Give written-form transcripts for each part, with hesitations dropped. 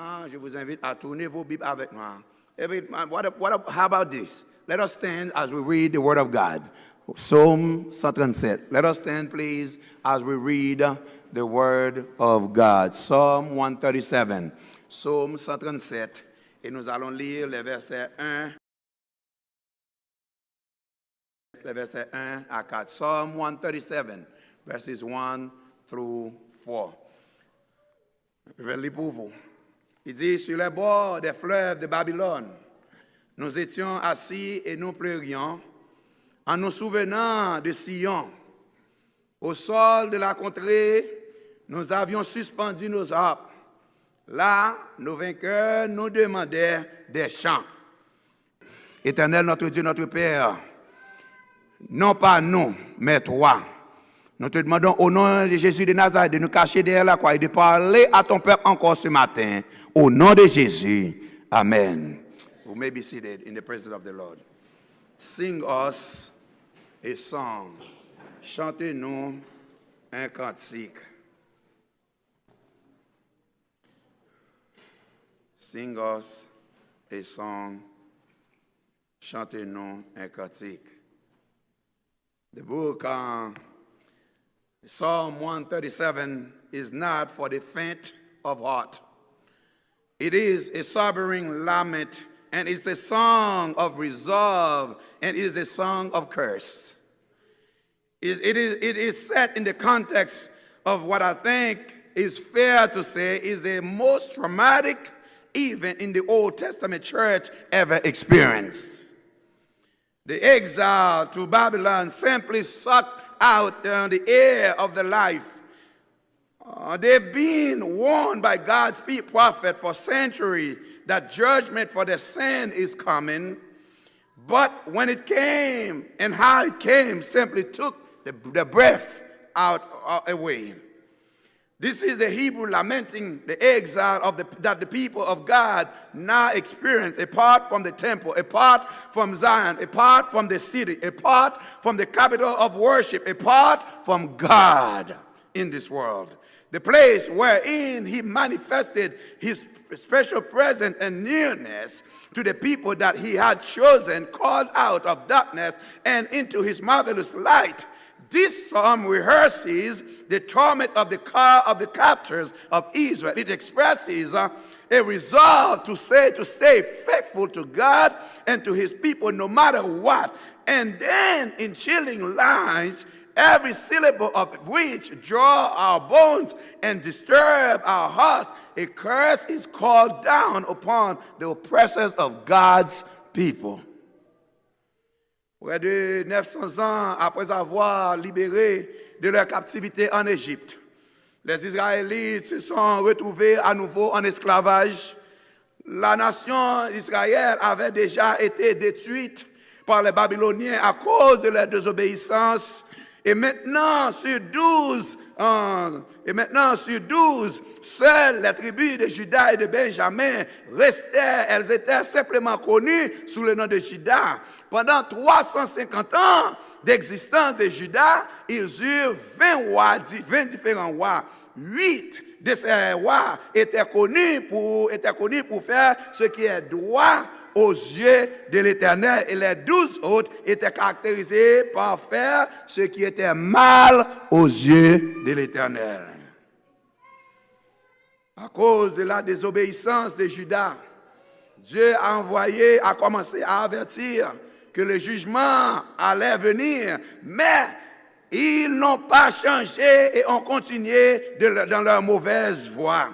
maintenant, je vous invite à tourner vos Bibles avec moi. How about this? Let us stand as we read the Word of God. Psaume 137. Let us stand, please, as we read the Word of God. Psalm 137. Psaume 137. Et nous allons lire les versets 1 à 4. Psalm 137, verses 1 through 4. Je vais lire pour vous. Il dit, sur les bords des fleuves de Babylone, nous étions assis et nous pleurions en nous souvenant de Sion. Au sol de la contrée, nous avions suspendu nos harpes. Là, nos vainqueurs nous demandaient des chants. Éternel, notre Dieu, notre Père, non pas nous, mais toi. Nous te demandons au nom de Jésus de Nazareth de nous cacher derrière la croix et de parler à ton peuple encore ce matin. Au nom de Jésus. Amen. You may be seated in the presence of the Lord. Sing us a song. Chantez-nous un cantique. Sing us a song. Chantez-nous un cantique. The book Psalm 137 is not for the faint of heart. It is a sobering lament, and it's a song of resolve, and it is a song of curse. It is set in the context of what I think is fair to say is the most traumatic event in the Old Testament church ever experienced. The exile to Babylon simply sucked out the air of the life. They've been warned by God's prophet for centuries that judgment for their sin is coming. But when it came and how it came simply took the breath away. This is the Hebrew lamenting the exile that the people of God now experience apart from the temple, apart from Zion, apart from the city, apart from the capital of worship, apart from God in this world. The place wherein he manifested his special presence and nearness to the people that he had chosen, called out of darkness and into his marvelous light. This psalm rehearses the torment of the captors of Israel. It expresses a resolve to stay faithful to God and to his people no matter what. And then in chilling lines, every syllable of which draw our bones and disturb our hearts, a curse is called down upon the oppressors of God's people. Près de 900 ans après avoir libéré de leur captivité en Égypte, les Israélites se sont retrouvés à nouveau en esclavage. La nation d'Israël avait déjà été détruite par les Babyloniens à cause de leur désobéissance. Et maintenant, sur 12, seules les tribus de Juda et de Benjamin restaient. Elles étaient simplement connues sous le nom de Juda. Pendant 350 ans d'existence de Juda, ils eurent 20 différents rois. 8 de ces rois étaient connus pour faire ce qui est droit aux yeux de l'Éternel, et les 12 autres étaient caractérisés par faire ce qui était mal aux yeux de l'Éternel. À cause de la désobéissance de Juda, Dieu a commencé à avertir que le jugement allait venir, mais ils n'ont pas changé et ont continué dans leur mauvaise voie.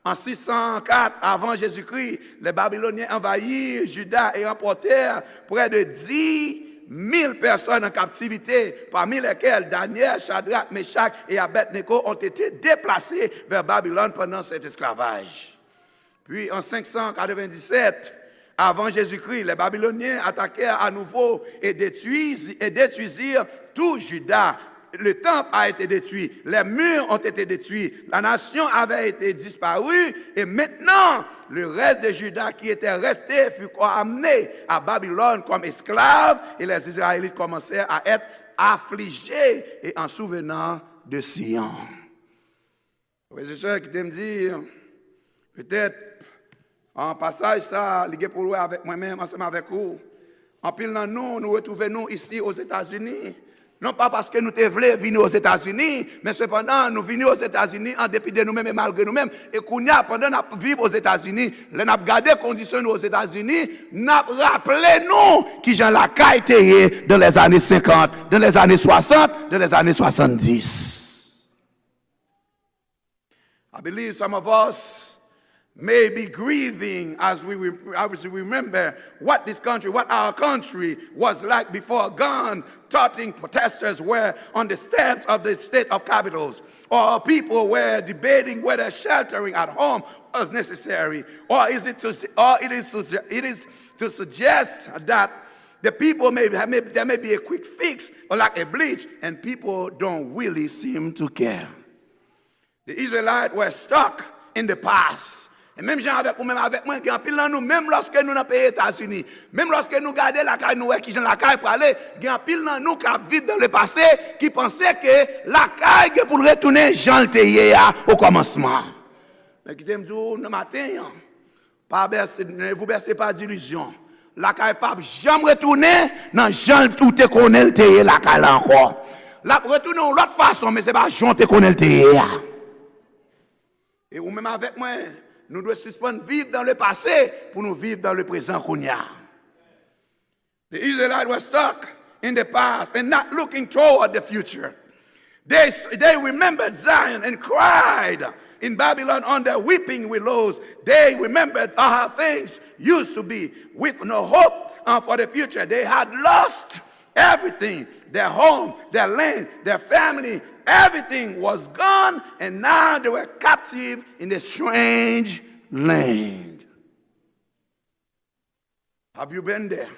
En 604 avant Jésus-Christ, les Babyloniens envahirent Juda et emportèrent près de 10 000 personnes en captivité, parmi lesquelles Daniel, Shadrach, Meshach et Abednego ont été déplacés vers Babylone pendant cet esclavage. Puis en 597 avant Jésus-Christ, les Babyloniens attaquèrent à nouveau et détruisirent tout Juda. Le temple a été détruit, les murs ont été détruits, la nation avait été disparue et maintenant le reste de Juda qui était resté fut amené à Babylone comme esclave et les Israélites commencèrent à être affligés et en souvenant de Sion. Frères et sœurs qui t'aiment dire, peut-être En passage, ça, il est pour nous avec moi-même, ensemble avec vous. En pile dans nous retrouvons ici aux États-Unis. Non pas parce que nous te voulons venir aux États-Unis, mais cependant, nous venons aux États-Unis en dépit de nous-mêmes et malgré nous-mêmes. Et qu'on a, pendant que nous vivons aux États-Unis, nous avons gardé les conditions aux États-Unis, nous avons rappelé nous qui Jean Lacaille était dans les années 50, dans les années 60, dans les années 70. I believe some of us may be grieving as we remember what this country, what our country was like before gun-toting protesters were on the steps of the state of capitals, or people were debating whether sheltering at home was necessary, or it is to suggest that the people there may be a quick fix or like a bleach, and people don't really seem to care. The Israelites were stuck in the past. Et même gens avec ou même avec moi, qui en pile dans nous, même lorsque nous dans les pays États-Unis, même lorsque nous gardons la caille, nous qui j'en la caille pour aller, qui en pile dans nous qui vivent dans le passé, qui pensaient que la caille pour retourner Jean le Théier au commencement. Mais qui t'aime dire, le matin, ne vous bercez pas d'illusion. La caille pas jamais retourner dans Jean tout te connaît le Théier la caille encore. La retourner de l'autre façon, mais c'est pas Jean te connaît le Théier. Et ou même avec moi, nous devons suspendre vivre dans le passé pour nous vivre dans le présent qu'on y a. The Israelites were stuck in the past and not looking toward the future. They remembered Zion and cried in Babylon under weeping willows. They remembered how things used to be with no hope for the future. They had lost everything, their home, their land, their family. Everything was gone, and now they were captive in a strange land. Have you been there?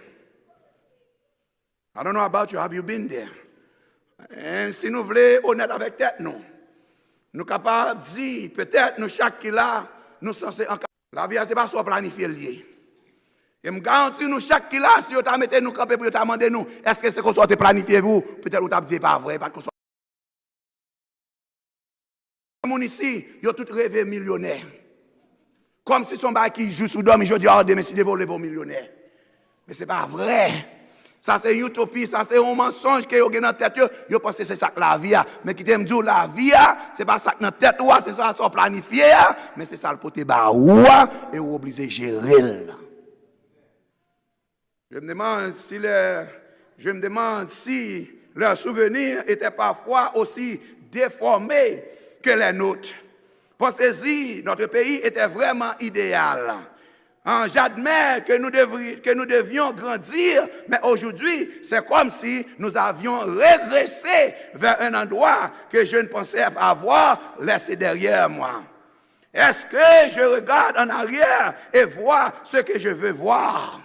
I don't know about you. Have you been there? Et si nous voulons honnête avec tête, nous sommes capables de dire, peut-être nous chaque qui là, nous sommes censés en la vie, ce n'est pas soit planifié lié. Et je garantis nous chaque qui là, si vous avez mis nous camper pour demander nous, est-ce que c'est qu'on soit planifié vous? Peut-être vous avez dit pas vrai, parce que mon ici, ils ont tous rêvé millionnaire. Comme si son bail qui joue sous dorme, je dis, oh, demain, si vous voulez vos millionnaires. Mais ce n'est pas vrai. Ça, c'est une utopie, ça, c'est un mensonge que vous avez dans la tête. Vous pensez que c'est ça que la vie a. Mais qui t'aime dire, la vie a, ce n'est pas ça que dans la tête, c'est ça qui est planifié, mais c'est ça le poté bas, et vous obligez de gérer. Je me demande si leurs souvenirs étaient parfois aussi déformés que les nôtres. Pensez-y, notre pays était vraiment idéal. J'admets que nous devions grandir, mais aujourd'hui, c'est comme si nous avions régressé vers un endroit que je ne pensais avoir laissé derrière moi. Est-ce que je regarde en arrière et vois ce que je veux voir?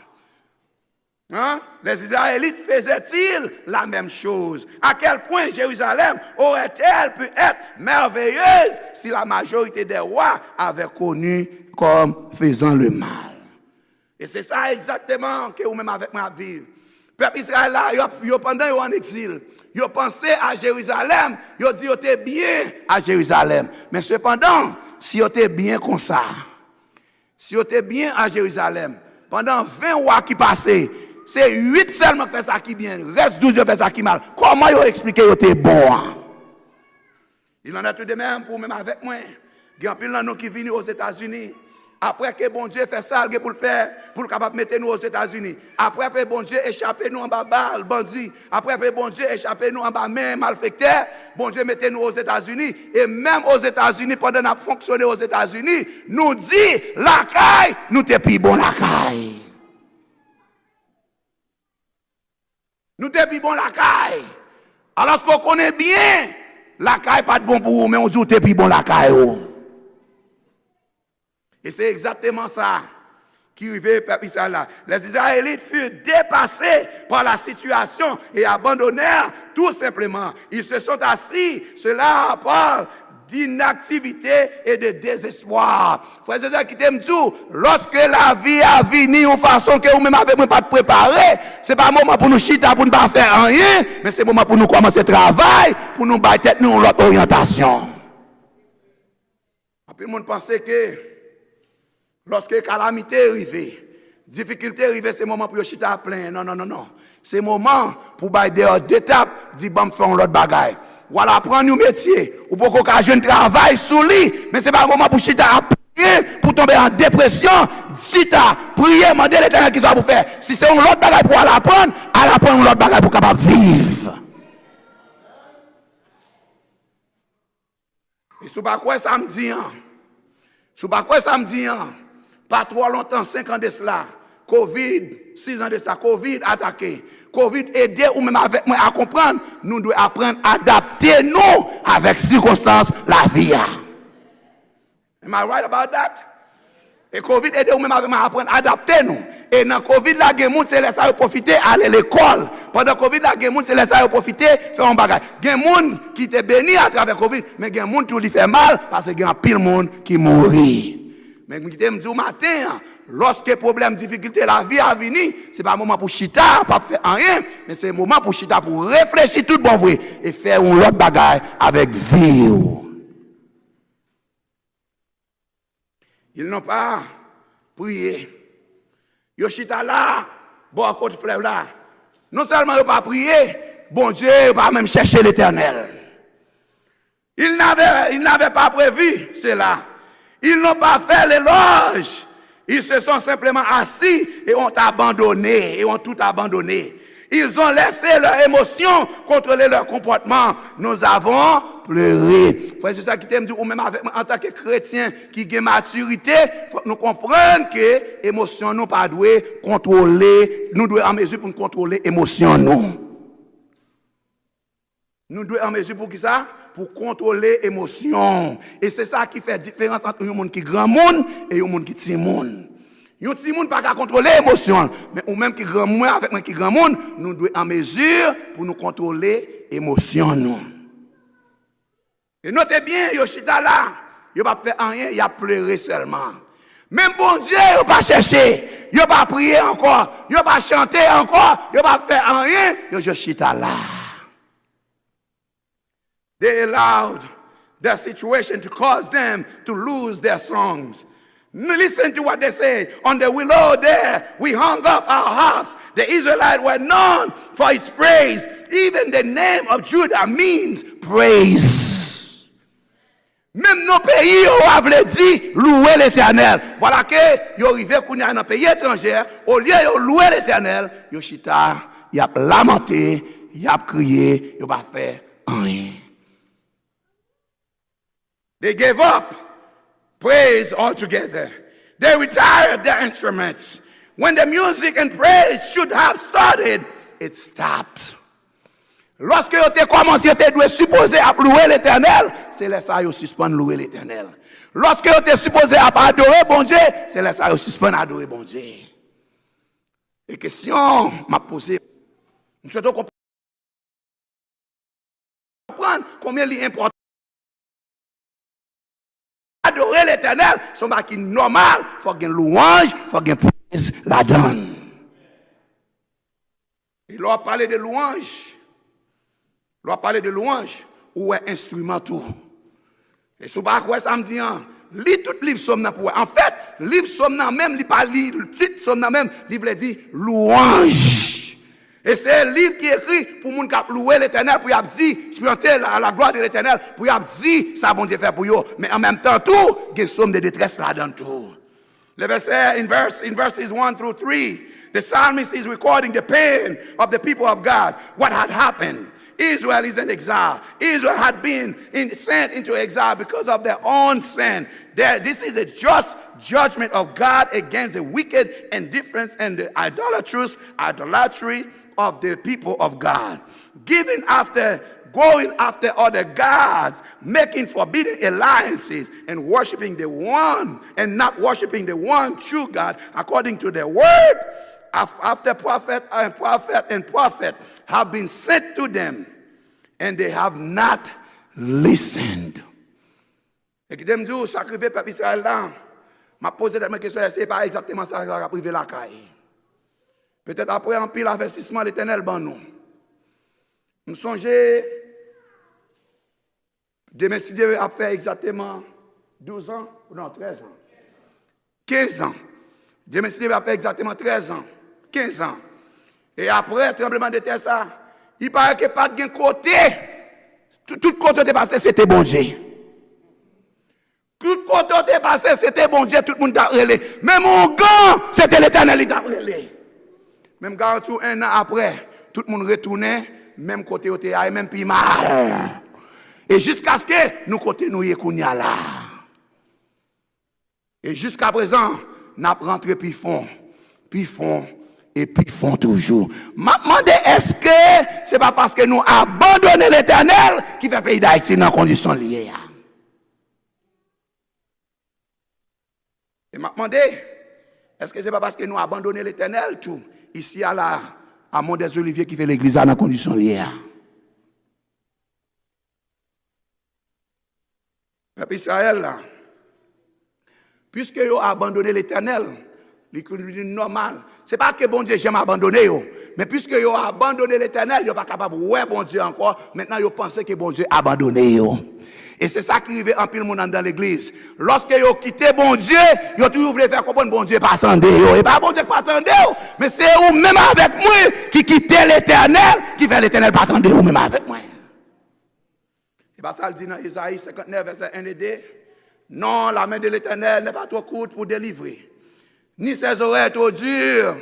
Les Israélites faisaient-ils la même chose? À quel point Jérusalem aurait-elle pu être merveilleuse si la majorité des rois avaient connu comme faisant le mal? Et c'est ça exactement que vous-même avec moi vivre. Peuple Israël là, pendant qu'ils sont en exil, ils pensaient à Jérusalem, ils dit qu'ils étaient bien à Jérusalem. Mais cependant, si ils étaient bien comme ça, si ils étaient bien à Jérusalem, pendant 20 rois qui passaient, c'est 8 seulement qui fait ça qui bien, le reste 12 qui fait ça qui mal. Comment ils expliquent qu'ils étaient bons? Il en a tout de même pour même avec moi. Il y a plein de nous qui viennent aux États-Unis. Après que bon Dieu fait ça, pour le faire, pour le capable mettre nous aux États-Unis. Après que bon Dieu échappe nous en bas balle, bandit. Après que bon Dieu échappe nous en bas main malfecteur, bon Dieu mette nous aux États-Unis. Et même aux États-Unis, pendant qu'on a fonctionné aux États-Unis, nous dit la caille, nous t'es plus bon la caille. Nous t'es plus bon la caille. Alors qu'on connaît bien, la caille pas de bon pour vous, mais on dit t'es plus bon la caille. Et c'est exactement ça qui arrivait peuple Israël. Les Israélites furent dépassés par la situation et abandonnèrent tout simplement. Ils se sont assis. Cela parle d'inactivité et de désespoir. Frères et sœurs qui t'aiment tout, lorsque la vie a venu en façon que vous-même avec moi pas préparé, c'est pas un moment pour nous chiter, pour ne pas faire rien, mais c'est un moment pour nous commencer le travail, pour nous battre nous l'autre orientation. Puis le monde pensait que Lorsque calamité arrive, difficulté arrive, c'est le moment pour yo chita plein. Non, non, non, non. C'est le moment pour bailler des étapes, dire bon, faire l'autre bagaille. Voilà, prendre un métier, ou pour qu'on ait un travail sous lui, mais ce n'est pas le moment pour chita à prier, pour tomber en dépression. Chita, prier, demander l'Éternel qui soit pour faire. Si c'est un autre bagaille pour aller apprendre un autre bagaille pour capable vivre. Et sous pas quoi samedi, pas trop longtemps, 5 ans de cela, Covid, 6 ans de cela, Covid attaqué, Covid aidé ou même avec moi à comprendre, nous devons apprendre à adapter nous avec circonstances la vie. Am I right about that? Et Covid aidé ou même avec moi à apprendre à adapter nous. Et dans Covid, la gens c'est laisser profiter aller à l'école. Pendant Covid, la gens c'est laisser profiter faire un bagage. Il y a des gens qui étaient bénis à travers Covid, mais il y a des gens qui lui fait mal parce qu'il y a pile de monde qui mourit. Mais je me dis matin, lorsque problème, difficulté, la vie a venu, ce n'est pas un moment pour chita, pas faire rien, mais c'est un moment pour chita, pour réfléchir tout bon vrai et faire un autre bagage avec vie. Ils n'ont pas prié. Yo chita là, bon à côté fleuve là. Non seulement ils n'ont pas prié, bon Dieu, ils n'ont pas même cherché l'Éternel. Ils n'avaient pas prévu cela. Ils n'ont pas fait l'éloge. Ils se sont simplement assis et ont abandonné, et ont tout abandonné. Ils ont laissé leurs émotions contrôler leur comportement. Nous avons pleuré. C'est ça qui t'aime dire, ou même avec, en tant que chrétien qui a maturité, faut que nous comprenions que l'émotion nous pas doit contrôler, nous devons en mesure pour contrôler l'émotion nous. Nous devons en mesure pour qui ça? Pour contrôler l'émotion. Et c'est ça qui fait la différence entre un monde qui est grand monde et un monde qui est petit monde. Un petit monde pas qu'à contrôler l'émotion, mais ou même qui grand monde avec un qui grand monde, nous devons en mesure pour nous contrôler l'émotion nous. Et notez bien, Yoshita là, il n'a pas fait rien, il a pleuré seulement. Même bon Dieu, il n'a pas cherché, il n'a pas prié encore, il n'a pas chanté encore, il n'a pas fait rien, Yoshita là. They allowed their situation to cause them to lose their songs. Listen to what they say. On the willow there, we hung up our harps. The Israelites were known for its praise. Even the name of Judah means praise. Même nos pays, on avait dit louer l'Éternel. Voilà que yo arrivé dans un pays étranger, au lieu de louer l'Éternel, yo chita, y a lamenté, y a crié, yo pas fait rien. They gave up praise altogether. They retired their instruments. When the music and praise should have started, it stopped. Lorsque vous avez commencé, vous êtes supposé à louer l'Éternel, c'est là ça vous suspend louer l'Éternel. Lorsque vous êtes supposé à adorer bon Dieu, c'est là ça vous suspend adorer bon Dieu. Et question m'a posé, nous souhaitons comprendre combien il est important. Adorer l'Éternel, c'est un qui normal, il faut qu'il y ait une louange, il faut qu'il y ait une praise la donne. Et l'on a parlé de louange. L'on a parlé de louange, ou est instrument tout. Et si vous ne quoi ça me dit, lis tout livre somme pour. En fait, livre somme même, il pas lit le titre somme même, livre dit louange. Et c'est un livre qui est écrit pour les gens qui louer l'Éternel, pour y dire, expérimenter la gloire de l'Éternel, pour y dire, ça bon Dieu fait pour eux. Mais en même temps, tout, il y a une somme de détresse là-dedans tout. Le verset, in verses 1 through 3, the psalmist is recording the pain of the people of God, what had happened. Israel is in exile. Israel had been sent into exile because of their own sin. This is a just judgment of God against the wicked indifference and the idolatry of the people of God. Going after other gods, making forbidden alliances, and worshiping the one, and not worshiping the one true God, according to the word, after prophet have been sent to them, and they have not listened. Et qui me dit, sacrifier peuple Israël là, m'a posé cette question, c'est pas exactement ça qui a privé la caille. Peut-être après un pile investissement l'Éternel ban nous. Nous songeons, demain si Dieu a fait exactement 12 ans, ou non 13 ans. 15 ans. Dieu m'a va faire exactement 13 ans. 15 ans. Et après, tremblement de terre, ça, il paraît que pas de côté. Tout côté de passé, c'était bon Dieu. Tout côté de passé, c'était bon Dieu, tout le monde a relé. Même mon gars, c'était l'Éternel qui a relé. Même garantie, un an après, tout le monde retournait, même côté où et même plus mal. Et jusqu'à ce que nous côté nous y kounya là. Et jusqu'à présent, nous rentré puis fond et puis font toujours. M'a demandé est-ce que c'est pas parce que nous abandonnons l'Éternel qui fait pays d'Haïti dans conditions liées. Et m'a demandé est-ce que c'est pas parce que nous abandonnons l'Éternel tout ici à Mont des Oliviers qui fait l'église dans conditions liées. Peuple Israël là, puisque vous avez abandonné l'Éternel, c'est normal. Ce n'est pas que bon Dieu j'aime abandonner, mais puisque vous avez abandonné l'Éternel, vous n'êtes pas capable de voir bon Dieu encore. Maintenant, vous pensez que bon Dieu a abandonné. Et c'est ça qui arrive en pile monde dans l'église. Lorsque vous quittez bon Dieu, vous toujours voulu faire comprendre bon Dieu pas attendre. Et pas bon Dieu pas attendre, mais c'est vous même avec moi qui quittez l'Éternel, qui fait l'Éternel pas attendre vous même avec moi. Et bien ça le dit dans Isaïe 59, verset 1 et 2. Non, la main de l'Éternel n'est pas trop courte pour délivrer, ni ses oreilles trop dures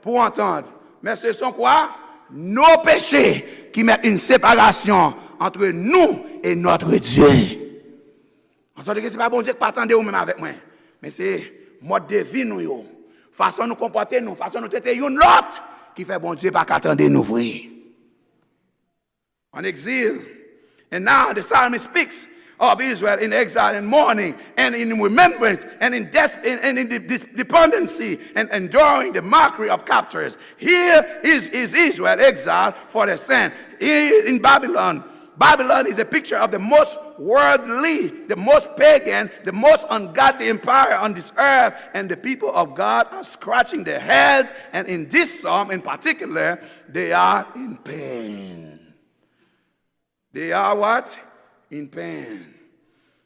pour entendre. Mais ce sont quoi? Nos péchés qui mettent une séparation entre nous et notre Dieu. Entendez que ce n'est pas bon Dieu qui pas attendre ou même avec moi. Mais c'est mode de vie nous. Façon nous comporter nous, façon nous traiter une l'autre qui fait bon Dieu pas qu'attendre nous vrai. En exil. And now the psalmist speaks of Israel in exile and mourning and in remembrance and in dependency and enduring the mockery of captors. Here is Israel exiled for their sin. Here in Babylon, Babylon is a picture of the most worldly, the most pagan, the most ungodly empire on this earth, and the people of God are scratching their heads, and in this psalm in particular, they are in pain. They are what? In pain.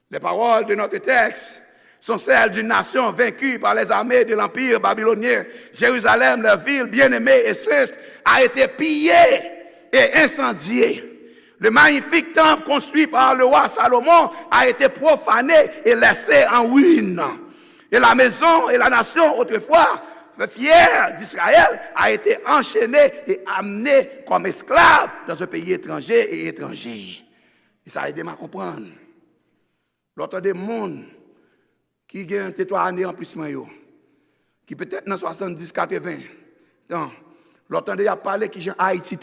Les paroles de notre texte sont celles d'une nation vaincue par les armées de l'Empire babylonien. Jérusalem, leur ville bien-aimée et sainte, a été pillée et incendiée. Le magnifique temple construit par le roi Salomon a été profané et laissé en ruine. Et la maison et la nation autrefois fière d'Israël a été enchaînée et amenée comme esclave dans un pays étranger et étranger. Et ça a aidé à comprendre. L'autre des mondes qui gagne 3 années en plus, qui peut-être dans 70-80, l'autre des a parlé qui j'ai Haïti,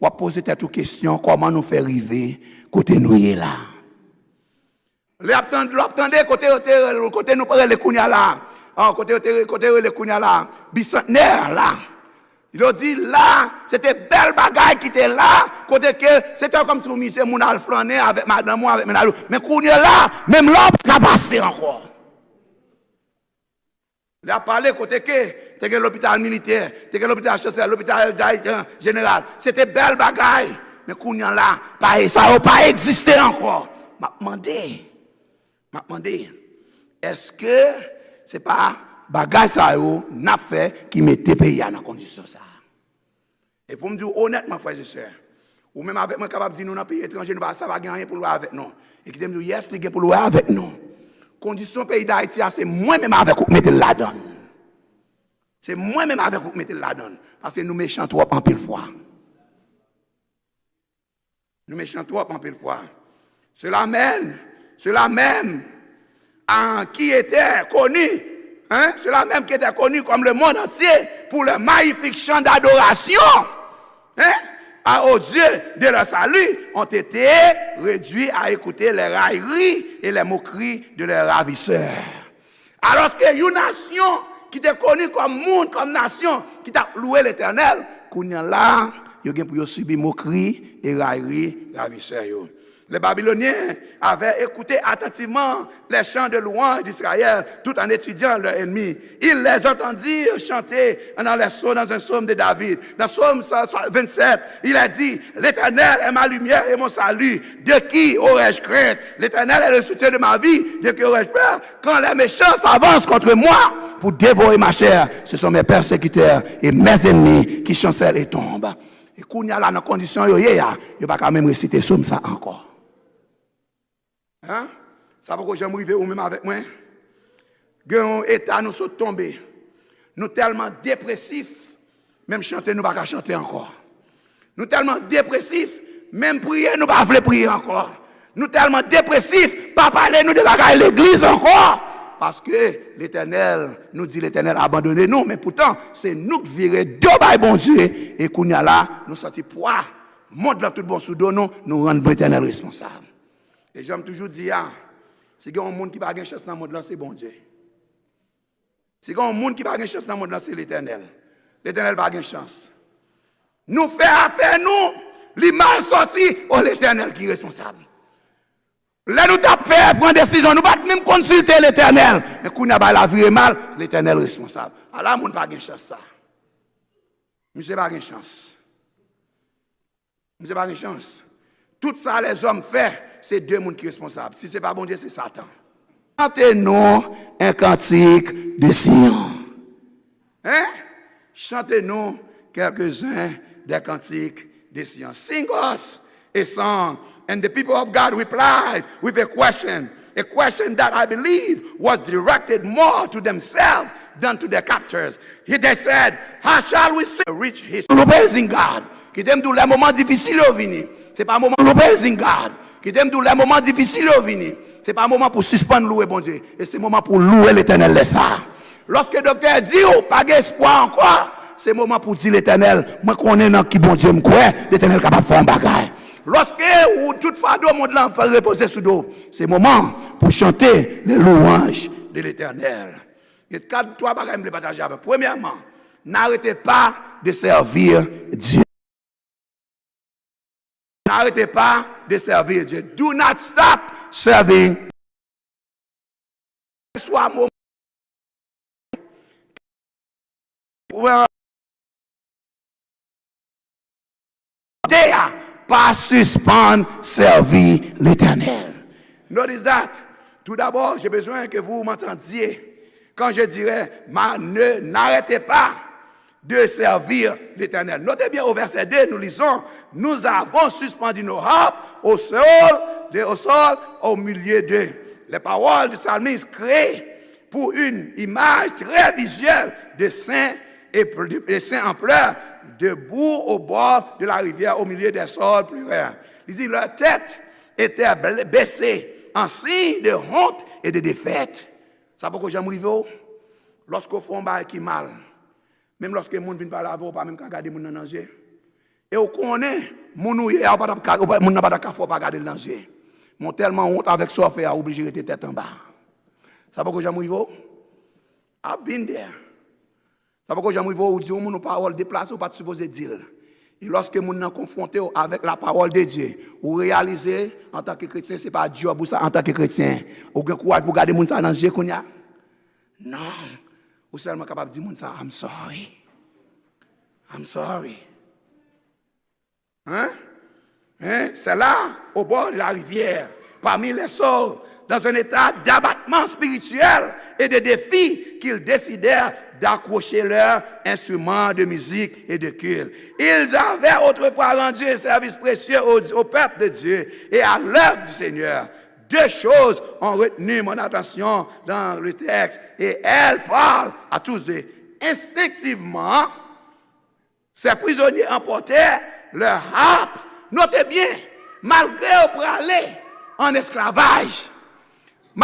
ou a posé cette question, comment nous faire arriver côté nous là. L'attendez côté nous parler les kounya là. Côté les kounya là, bicentenaire là. Il a dit là, c'était belle bagaille qui était là, côté que c'était comme si monsieur moun al flâner avec madame ou avec madame. Mais kounya là, même là pas passer encore. Il a parlé côté que t'es l'hôpital militaire, t'es l'hôpital chancelier, l'hôpital général. C'était belle bagaille, mais kounya là, ça n'a pas existé encore. M'a demandé, est-ce que c'est pas bagage ça n'a fait qui mettait pays dans condition ça. Et pour me dire honnêtement frères et sœurs, ou même avec moi capable de dire nous dans pays étranger nous pas ça va gagner pour avec nous. Et qui me dit yes, il gagne pour avec nous. Condition pays d'Haïti c'est moi même avec vous mettre la donne. C'est moi même avec vous mettre la donne parce que nous méchants trop en pile fois. Nous méchants trop en pile fois. Cela même qui était connu, cela même qui était connu comme le monde entier pour le magnifique chant d'adoration au Dieu de leur salut, ont été réduits à écouter les railleries et les moqueries de leurs ravisseurs. Alors que une nation qui était connue comme monde, comme nation, qui t'a loué l'Éternel, qu'on y a là, il y a pour subir moqueries et railleries ravisseurs. Les Babyloniens avaient écouté attentivement les chants de louange d'Israël tout en étudiant leur ennemi. Ils les entendirent chanter dans les psaumes, dans un psaume de David. Dans Psaume 27, il a dit, l'Éternel est ma lumière et mon salut. De qui aurais-je crainte? L'Éternel est le soutien de ma vie. De qui aurais-je peur? Quand les méchants s'avancent contre moi pour dévorer ma chair, ce sont mes persécuteurs et mes ennemis qui chancellent et tombent. Et quand il y a là dans condition, il n'y a pas quand même réciter Psaume ça encore. Hein? Ça pourquoi j'aime arriver ou même avec moi. Gagnons état nous sommes tombés. Nous tellement dépressifs, même chanter nous pas qu'à chanter encore. Nous tellement dépressifs, même prier nous pas voulons prier encore. Nous tellement dépressifs, pas parler nous de l'église encore. Parce que l'Éternel nous dit l'Éternel abandonnez nous, mais pourtant c'est nous qui virons deux bails bon Dieu et qu'on y a là nous sortis poids, monte dans tout bon sous dos nous rendons l'Éternel responsable. Et j'aime toujours dire, si il y a un monde qui n'a pas de chance dans le monde, là, c'est bon Dieu. Si il y a un monde qui n'a pas de chance dans le monde, là, c'est l'Éternel. L'Éternel n'a pas de chance. Nous faisons affaire, nous, les mal sortis, oh, l'Éternel qui est responsable. Là, nous t'avons fait prendre décision, nous ne pouvons pas même consulter l'Éternel. Mais quand on a la vie mal, l'Éternel est responsable. Alors, nous n'avons pas de chance, ça. Nous n'avons pas de chance. Nous n'avons pas de chance. Tout ça, les hommes font. C'est deux mondes qui sont responsables. Si ce n'est pas bon Dieu, c'est Satan. Chantez-nous un cantique de Sion. Hein? Chantez-nous quelques-uns des cantiques de Sion. Sing us a song. And the people of God replied with a question that I believe was directed more to themselves than to their captors. They said, how shall we reach his praising God? Qui t'aime tous les moments difficiles au venir. C'est pas un moment de praising God. Qui t'aime tous les moments difficiles au venir. C'est pas un moment pour suspendre louer bon Dieu. Et c'est un moment pour louer l'Éternel les ça. Lorsque le docteur dit, oh, pas d'espoir encore, c'est un moment pour dire l'Éternel, moi connais dans qui bon Dieu me croit, l'Éternel est capable de faire un bagage. Lorsque ou toute fado monde là peut reposer sous dos, c'est un moment pour chanter les louanges de l'Éternel. Il y a trois bagages que je partager avec. Premièrement, n'arrêtez pas de servir Dieu. N'arrêtez pas de servir Dieu. Do not stop serving. Soit moment. Pas suspendre servir l'Éternel. Notice that. Tout d'abord, j'ai besoin que vous m'entendiez quand je dirais, n'arrêtez pas de servir l'Éternel. Notez bien au verset 2, nous lisons, nous avons suspendu nos harpes au sol, au milieu d'eux. Les paroles du psalmiste créées pour une image très visuelle de saints et de saints en pleurs, debout au bord de la rivière, au milieu des sols pluriels. Il dit, leur tête était baissée en signe de honte et de défaite. Ça pourquoi j'aime arriver lorsqu'on fait un bail qui mal. Même lorsque les gens viennent parler avec vous, pas même regarder les gens dans le danger. Et on connaît, les gens n'ont pas de café pour regarder le danger. Ils ont tellement honte avec ça, ils sont obligés de rester tête en bas. Ça pourquoi j'aime arriver I've been there. Ça pourquoi j'aime arriver où dire une parole déplacée ou pas supposé dire. Et lorsque vous êtes confronté avec la parole de Dieu, vous réalisez en tant que chrétien, ce n'est pas Dieu pour ça en tant que chrétien. Vous avez courage pour garder les gens dans le danger. Non. Vous êtes seulement capable de dire ça, I'm sorry. I'm sorry. Hein? C'est là, au bord de la rivière, parmi les saules, dans un état d'abattement spirituel et de défi, qu'ils décidèrent d'accrocher leurs instruments de musique et de culte. Ils avaient autrefois rendu un service précieux au peuple de Dieu et à l'œuvre du Seigneur. Deux choses ont retenu mon attention dans le texte et elles parlent à tous deux. Instinctivement, ces prisonniers emportèrent leur harpe. Notez bien, malgré au aller en esclavage, il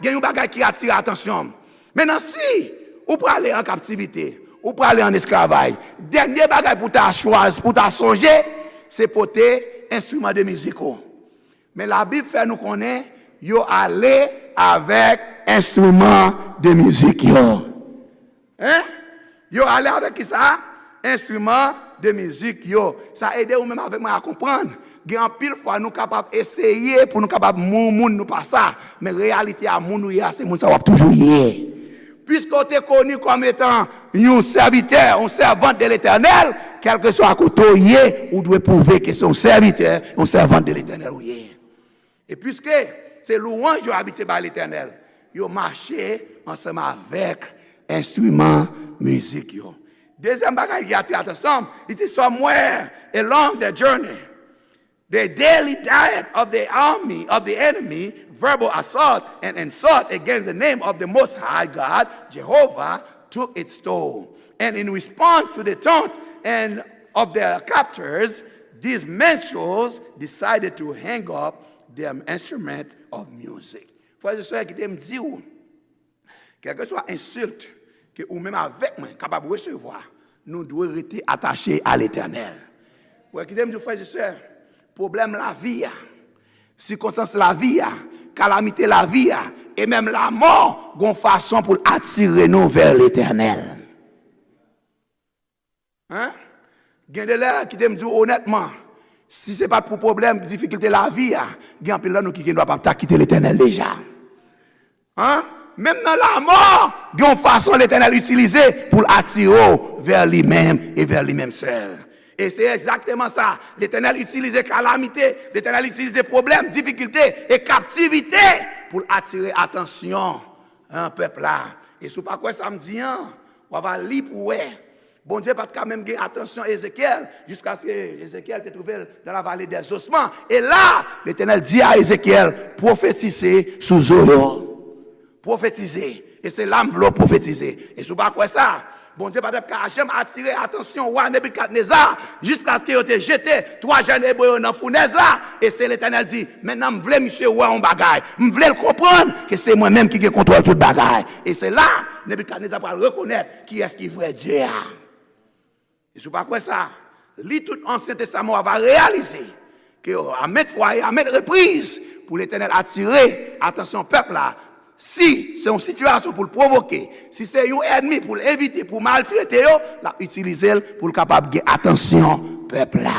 y a un bagage qui attire l'attention. Maintenant, si vous pouvez aller en captivité, vous pouvez aller en esclavage, dernier bagage pour ta choisir, pour ta songer, c'est porter instrument de musique. Mais la Bible fait nous connaître, yo aller avec instrument de musique. Hein? Yo aller avec qui ça? Instrument de musique. Ça aide ou même avec moi à comprendre. Il y a un pile fois nous capables essayer pour nous capables moun nous pas ça, mais réalité à moun nous c'est moun ça va toujours y. Puisqu'on t'est connu comme étant un serviteur, un servant de l'Éternel, quel que soit à côté ou doit prouver que c'est un serviteur, un servant de l'Éternel. Et puisque c'est louange habité par l'Éternel, ils ont marché ensemble avec instruments musique. Deuxième bagage qui attire l'attention, it is somewhere along the journey. The daily diet of the army of the enemy, verbal assault and insult against the name of the Most High God, Jehovah, took its toll. And in response to the taunts and of their captors, these minstrels decided to hang up their instrument of music. Frères et sœurs, qui me dit, quelle que soit insulte que ou même avec moi capable de recevoir, nous devons rester attachés à l'Éternel. Frères et sœurs, problème la vie, circonstance la vie, calamité la vie, et même la mort, une façon pour attirer nous vers l'Éternel. Hein? Il y a des gens qui me disent honnêtement, si ce n'est pas pour problème, difficulté la vie, il y a un peu de gens qui ne doivent pas quitter l'Éternel déjà. Hein? Même dans la mort, il y a une façon l'Éternel utiliser pour attirer vers lui-même et vers lui-même seul. Et c'est exactement ça. L'Éternel utilise calamité, l'Éternel utilise problèmes, difficultés et captivité pour attirer attention à un peuple là. Et c'est pas quoi ça me dit, on va lire pour bon Dieu pas quand même gagner attention à Ézéchiel jusqu'à ce que Ézéchiel te trouvé dans la vallée des ossements. Et là, l'Éternel dit à Ézéchiel, prophétisez sous Zoyo. Prophétiser. Et c'est l'âme veut prophétiser. Et c'est pas quoi ça. Bon Dieu, peut-être qu'à jamais attirer attention au roi Nebuchadnezzar jusqu'à ce qu'il ait jeté 3 jeunes hébreux dans la fournaise là. Et c'est l'Éternel dit, maintenant, je veux monsieur roi en bagaille. Je veux le comprendre que c'est moi-même qui contrôle toute bagaille. Et c'est là, Nebuchadnezzar va reconnaître qui est-ce qui est vrai Dieu. Et c'est pas quoi ça. Lis tout l'Ancien Testament, on va réaliser que à mettre fois et à mettre reprise pour l'Éternel attirer attention au peuple là. Si c'est une situation pour le provoquer, si c'est un ennemi pour l'éviter, pour maltraiter, la utiliser pour le capable de attention peuple là.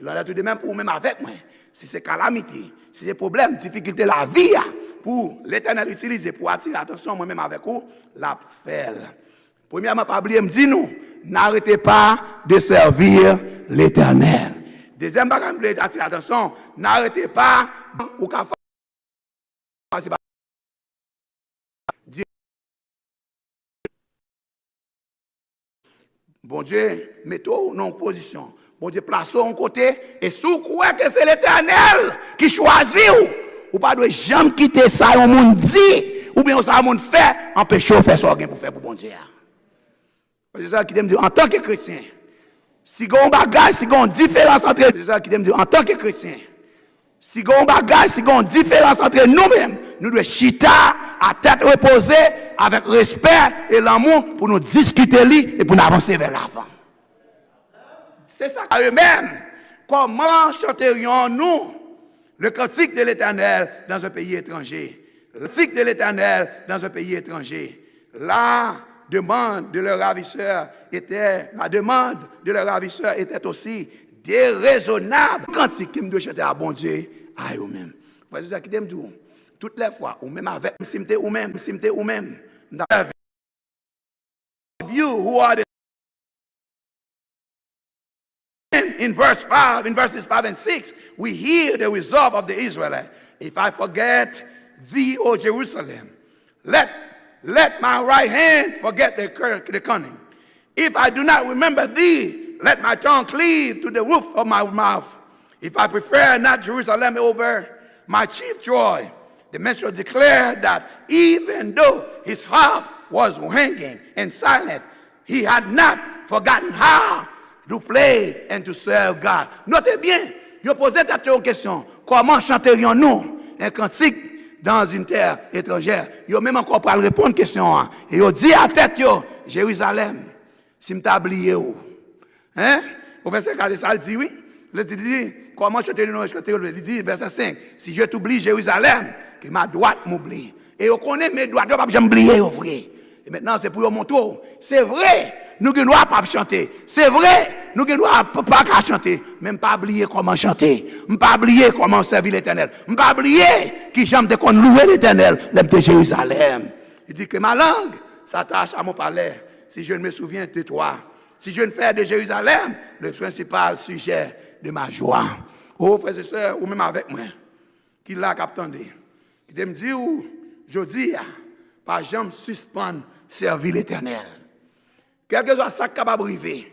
Il en a tout de même pour même avec moi. Si c'est calamité, si c'est problème, difficulté la vie, pour l'Éternel utiliser pour attirer attention moi-même avec vous, la fait. Premièrement, pas oublier me dit nous, n'arrêtez pas de servir l'Éternel. Deuxième bagage pour attirer attention, n'arrêtez pas ou qu'à faire. Bon Dieu, mettez-vous en position. Bon Dieu, placez-vous en côté. Et si vous croyez que c'est l'Éternel qui choisit, vous ne pouvez jamais quitter ça, on monde dit, ou bien ça, on monde fait, empêcher de faire ce qu'on pour faire pour bon Dieu. C'est ça qui me dit, en tant que chrétien, si vous avez un bagage, si vous avez une différence entre c'est ça qui me dit, en tant que chrétien, si vous avez un bagage, si vous avez une différence entre nous-mêmes, nous devons chita à tête reposée, avec respect et l'amour pour nous discuter et pour nous avancer vers l'avant. C'est ça. À eux-mêmes, comment chanterions-nous le cantique de l'Éternel dans un pays étranger? Le cantique de l'Éternel dans un pays étranger. La demande de leur ravisseur était aussi déraisonnable. Le cantique qui me doit chanter à bon Dieu, à eux-mêmes. Voici ça qui t'aime tout. Toutes les fois, ou même avec simté ou même, you who are the in verses 5 and 6, we hear the resolve of the Israelites. If I forget thee, O Jerusalem, let my right hand forget the cunning. If I do not remember thee, let my tongue cleave to the roof of my mouth. If I prefer not Jerusalem over my chief joy, the minstrel declared that even though his harp was hanging and silent, he had not forgotten how to play and to serve God. Notez bien, je posais cette question. Comment chanterions-nous un cantique dans une terre étrangère? Yo même encore pas répondre à la question. Et yo dit à tête yo, Jérusalem, si m'ta oublié ou. Hein? Au verset 4, ça dit oui. Le dit, comment chanterions-nous? Il dit, verset 5, si je t'oublie Jérusalem, que ma droite m'oublie. Et on connaît mes droites, je ne vais pas m'oublier, frère. Et maintenant, c'est pour mon tour. C'est vrai, nous ne doit pas chanter. C'est vrai, nous ne doit pas chanter. Même pas oublier comment chanter. Pas oublier comment servir l'Éternel. Pas oublier qui j'aime de qu'on louer l'Éternel, l'aime de Jérusalem. Il dit que ma langue s'attache à mon palais. Si je ne me souviens de toi, si je ne fais de Jérusalem le principal sujet de ma joie. Oh, frères et sœurs, ou même avec moi, qui l'a capté, qui me dit, je dis, pas jamais suspendre servir l'Éternel. Quel que soit ça capable de arriver,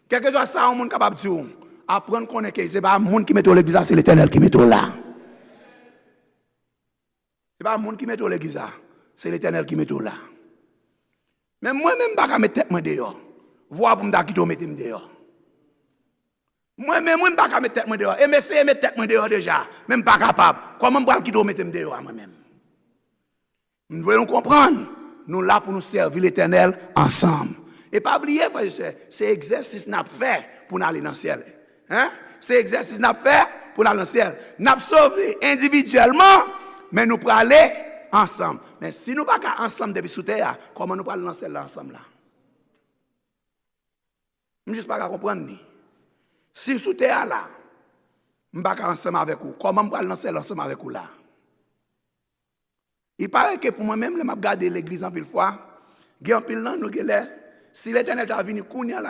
quel que soit ça, un monde capable de dire, apprendre qu'on est que c'est pas un monde qui met au l'église, c'est l'Éternel qui met au là. C'est pas un monde qui met au l'église, c'est l'Éternel qui met au là. Mais moi-même, je ne vais pas mettre tête dehors. Voir pour me dire qui te mette dehors. Moi-même, je ne vais pas mettre tête dehors. Et m'essayer de mettre tête dehors déjà. Même pas capable. Comment je vais qui te mette dehors moi-même? Nous voulons comprendre. Nous là pour nous servir l'Éternel ensemble. Et pas oublier, frère et sœur, c'est exercice qu'on a fait pour nous aller dans le ciel. Hein? C'est exercice qu'on a fait pour nous aller dans le ciel. Nous avons sauvé individuellement, mais nous pour aller ensemble. Mais si nous ne sommes pas ensemble depuis sous terre, comment nous allons dans le ciel là ensemble là? Je ne sais pas comprendre. Si sous terre là, je ne suis pas ensemble avec vous, comment je vais aller dans le ciel ensemble avec vous là? Il paraît que pour moi-même, je regarde l'église en pile fois. Il y a un pile là, nous si l'Éternel est venu,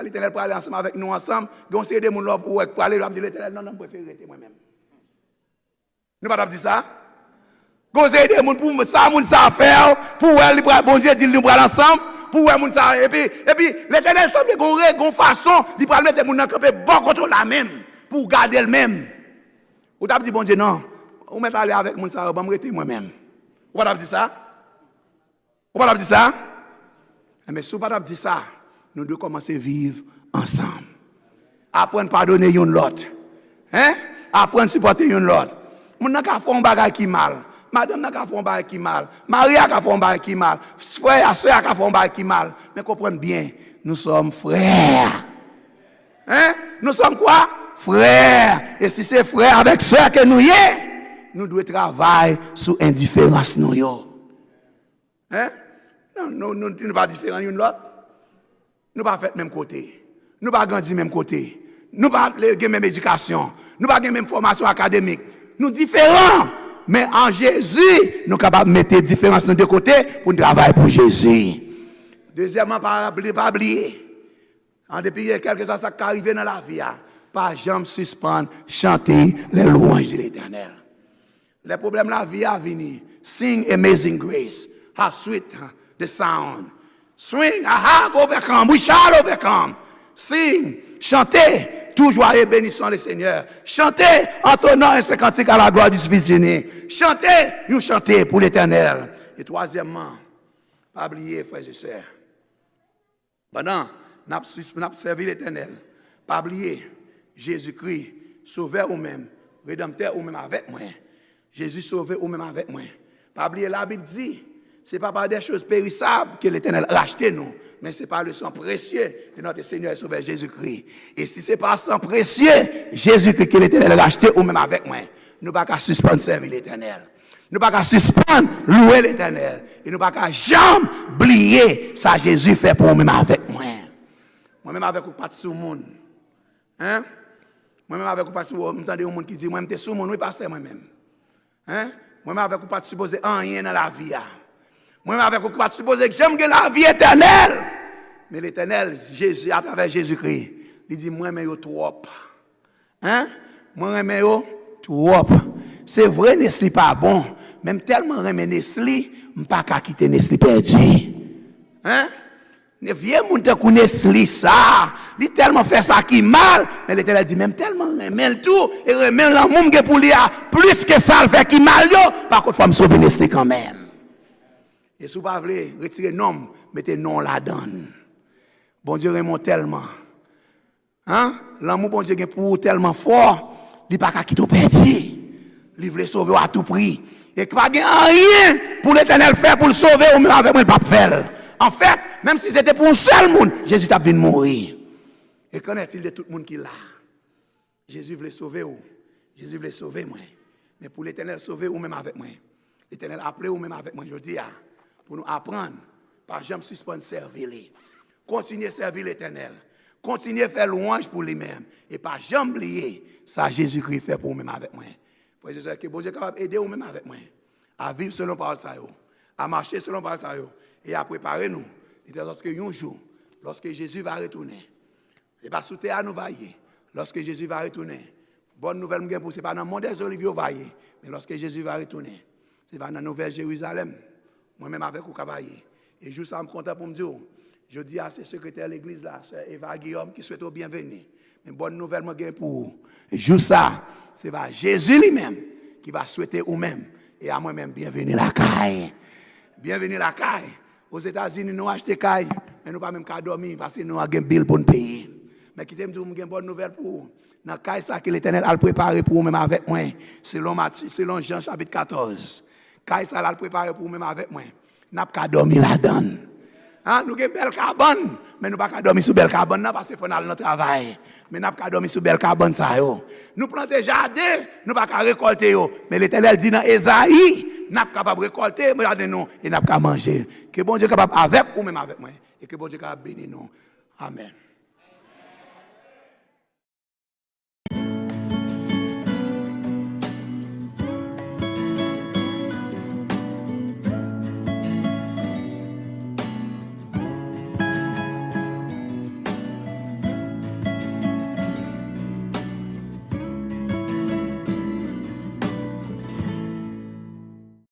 l'Éternel pour aller ensemble avec nous ensemble, on sait des gens pour aller, dire l'Éternel, non, je préfère rester moi-même. Nous ne pouvons pas dire ça. On sait des gens pour ça, ça faire, pour aller, bon Dieu dit nous pour aller ensemble, pour aller, ça. Et puis l'Éternel semble qu'on une façon, il peut mettre les gens dans camper bon contre la même, pour garder le même. Vous avez dit, bon Dieu, non, vous mettez aller avec les gens, je vais rester moi-même. Vous avez dit ça? Vous avez dit ça? Mais si vous n'avez pas dit ça, nous devons commencer à vivre ensemble. Apprendre à pardonner l'autre. Hein? Apprendre à supporter l'autre. Nous n'avons pas fait un bagage qui mal. Madame n'a pas fait un bagage qui mal. Marie a fait un bagage qui mal. Frère et soeur a fait un bagage qui mal. Mais comprenez bien, nous sommes frères. Hein? Nous sommes quoi? Frères. Et si c'est frère avec soeur que nous y est, nous devons travailler sur indifférence nous. Hein? Non, nous ne sommes pas différents l'une de l'autre. Nous ne sommes pas fait même côté. Nous ne sommes pas grandi même côté. Nous ne sommes pas la même éducation. Nous ne sommes pas la même formation académique. Nous sommes différents. Mais en Jésus, nous sommes capables de mettre des différences de deux côtés pour nous travailler pour Jésus. Deuxièmement, pas oublier. En dépit de quelque chose qui arrive dans la vie, pas jamais suspendre, chanter les louanges de l'Éternel. Les problèmes de la vie à venir. Sing Amazing Grace. How sweet the sound. Swing, I have overcome. We shall overcome. Sing, chantez, tout joyeux bénissons le Seigneur. Chantez, entonnant un cantique à la gloire du Fils unique. Chantez, nous chantez pour l'Éternel. Et troisièmement, pas oublier, frères et sœurs, pendant nous avons servi l'Éternel, pas oublier, Jésus-Christ, sauveur ou même, rédempteur ou même avec moi. Jésus sauvé ou même avec moi. Pas oublier, la Bible dit, ce n'est pas par des choses périssables que l'Éternel a racheté nous, mais c'est par le sang précieux de notre Seigneur et Sauveur Jésus-Christ. Et si ce n'est pas sans précieux, Jésus-Christ que l'Éternel a racheté ou même avec moi, nous ne pouvons pas suspendre servir l'Éternel. Nous ne pouvons pas suspendre louer l'Éternel. Et nous ne pouvons pas jamais oublier ça Jésus fait pour nous-mêmes avec moi. Moi-même avec vous, pas de sous-monde. Hein? Moi-même avec vous, pas de sous-monde. Vous entendez un monde qui dit, moi-même, t'es sous-monde, oui, pasteur, moi-même. Hein? Moi-même avec vous, pas de supposer rien dans la vie. Moi-même avec vous, pas de supposer que j'aime la vie éternelle. Mais l'Éternel, Jésus, à travers Jésus-Christ, il dit, moi-même, trop. Hein? Moi-même, trop. C'est vrai, Nestlé pas bon. Même tellement remé Nestlé, je ne peux pas quitter Nestlé perdu. Hein? Ne viens moun te connaître ça, il tellement fait ça qui mal, mais l'Éternel dit même tellement remet le tout et remet l'amour que pour lui plus que ça le fait qui mal yo, par contre faut me sauver l'esprit quand même. Et si vous pas voulez retirer nom, mettez non là-dedans. Bon Dieu remonte tellement. Hein? L'amour bon Dieu est pour tellement fort, il pas quitter au perdu. Il veut sauver à tout prix et pas rien pour l'Éternel faire pour le sauver ou même avec moi il pas faire. En fait, même si c'était pour un seul monde, Jésus t'a venu mourir. Et qu'en est-il de tout le monde qui est là? Jésus voulait sauver ou? Jésus voulait sauver moi. Mais pour l'Éternel sauver ou même avec moi. L'Éternel appelé ou même avec moi, je dis, pour nous apprendre, par jamais suspendre servir. continuez à servir l'Éternel. Continuez à faire louange pour lui-même. Et pas jamais oublier ça Jésus-Christ fait pour vous-même avec moi. Frères et sœurs, que bon Dieu est capable d'aider vous-même avec moi. À vivre selon parole ça, à marcher selon parole ça, et à préparer nous. De telle sorte que un jour, lorsque Jésus va retourner, et pas sous terre à nous vailler. Lorsque Jésus va retourner, bonne nouvelle, ce n'est pas dans le monde des Oliviers vailler, mais lorsque Jésus va retourner, c'est dans la nouvelle Jérusalem, moi-même avec vous travailler. Et je suis content pour me dire, je dis à ces secrétaires de l'église là, Sœur Eva Guillaume, qui souhaite au bienvenue. Mais bonne nouvelle, moi, pour vous. Et juste ça, c'est Jésus lui-même qui va souhaiter vous-même et à moi-même bienvenue la caille. Bienvenue la caille. Aux États-Unis, nous achetons caille, mais nous pas même qu'à dormir parce que nous avons un bill pour nous payer. Mais qui t'aime dire, une bonne nouvelle pour vous. Dans la caille, ça que l'Éternel a préparé pour vous-même avec moi, selon Jean chapitre 14. Caille, ça l'a préparé pour vous-même avec moi. Nous n'avons pas dormir là-dedans. Hein? Nous avons une belle carbone, mais nous n'avons pas dormir sur belle carbone parce qu'il faut aller notre travail. Mais nous n'avons pas dormir sur belle carbone. Nous prenons des jardins, nous n'avons pas récolter. Mais l'Éternel dit dans Ésaïe, nous n'avons pas récolter, nous et nous n'avons pas manger. Que bon Dieu est capable avec ou même avec moi. Et que bon Dieu est capable de bénir nous. Amen.